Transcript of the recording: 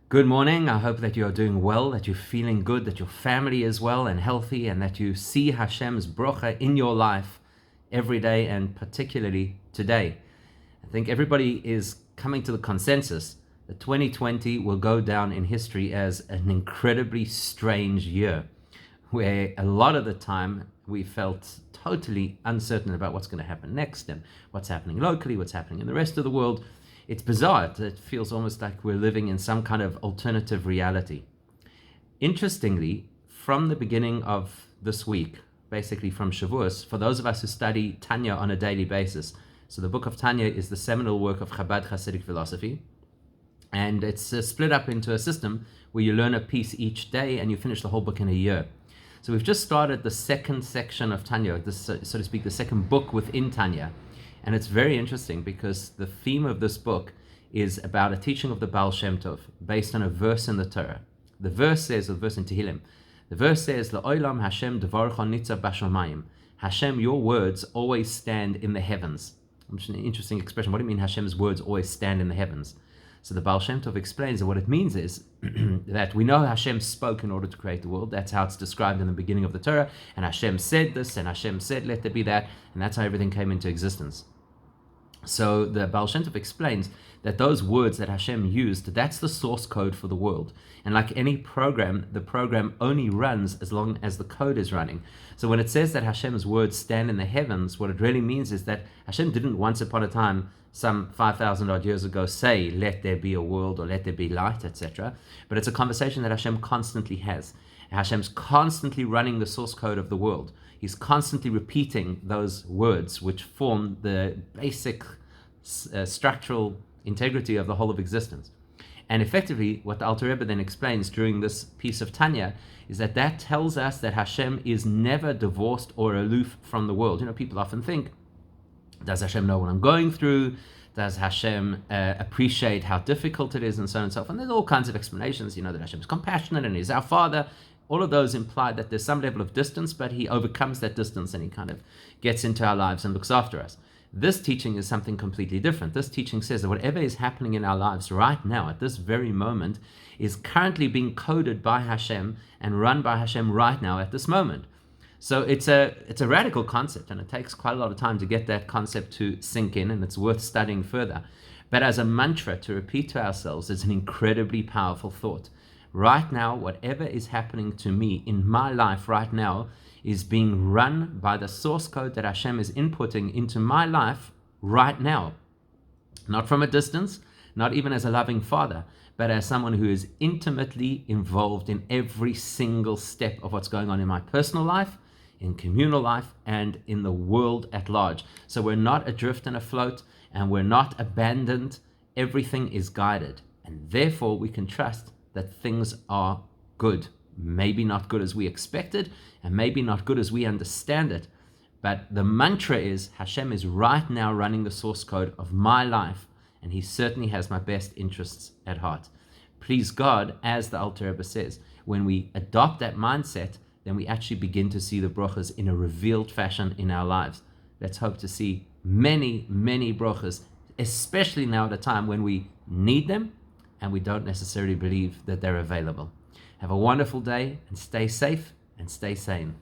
Good morning. I hope that you are doing well, that you're feeling good, that your family is well and healthy, and that you see Hashem's brocha in your life every day and particularly today. I think everybody is coming to the consensus that 2020 will go down in history as an incredibly strange year, where a lot of the time we felt totally uncertain about what's going to happen next and what's happening locally, what's happening in the rest of the world. It's bizarre. It feels almost like we're living in some kind of alternative reality. Interestingly, from the beginning of this week, basically from Shavuos, for those of us who study Tanya on a daily basis, so the book of Tanya is the seminal work of Chabad Hasidic philosophy, and it's split up into a system where you learn a piece each day and you finish the whole book in a year. So we've just started the second section of Tanya, this, so to speak, the second book within Tanya. And it's very interesting because the theme of this book is about a teaching of the Baal Shem Tov based on a verse in the Torah. The verse says, the verse in Tehillim, the verse says, La'olam Hashem devarcha nitzav bashamayim. Hashem, your words always stand in the heavens. Which is an interesting expression. What do you mean Hashem's words always stand in the heavens? So the Baal Shem Tov explains that what it means is that we know Hashem spoke in order to create the world. That's how it's described in the beginning of the Torah. And Hashem said this, and Hashem said, let there be that. And that's how everything came into existence. So the Baal Shem Tov explains that those words that Hashem used, that's the source code for the world. And like any program, the program only runs as long as the code is running. So when it says that Hashem's words stand in the heavens, what it really means is that Hashem didn't once upon a time, some 5,000 odd years ago, say, let there be a world or let there be light, etc. But it's a conversation that Hashem constantly has. Hashem's constantly running the source code of the world. He's constantly repeating those words which form the basic structural integrity of the whole of existence. And effectively, what the Alter Rebbe then explains during this piece of Tanya is that that tells us that Hashem is never divorced or aloof from the world. You know, people often think, does Hashem know what I'm going through? Does Hashem appreciate how difficult it is, and so on and so forth? And there's all kinds of explanations, you know, that Hashem is compassionate and is our Father. All of those imply that there's some level of distance, but he overcomes that distance and he kind of gets into our lives and looks after us. This teaching is something completely different. This teaching says that whatever is happening in our lives right now, at this very moment, is currently being coded by Hashem and run by Hashem right now at this moment. So it's a radical concept, and it takes quite a lot of time to get that concept to sink in, and it's worth studying further. But as a mantra to repeat to ourselves, it's an incredibly powerful thought. Right now, whatever is happening to me in my life right now is being run by the source code that Hashem is inputting into my life right now. Not from a distance, not even as a loving father, but as someone who is intimately involved in every single step of what's going on in my personal life, in communal life, and in the world at large. So we're not adrift and afloat, and we're not abandoned. Everything is guided, and therefore we can trust that things are good. Maybe not good as we expected, and maybe not good as we understand it, but the mantra is Hashem is right now running the source code of my life, and he certainly has my best interests at heart. Please God, as the Alter Rebbe says, when we adopt that mindset, then we actually begin to see the brachas in a revealed fashion in our lives. Let's hope to see many, many brachas, especially now at a time when we need them and we don't necessarily believe that they're available. Have a wonderful day and stay safe and stay sane.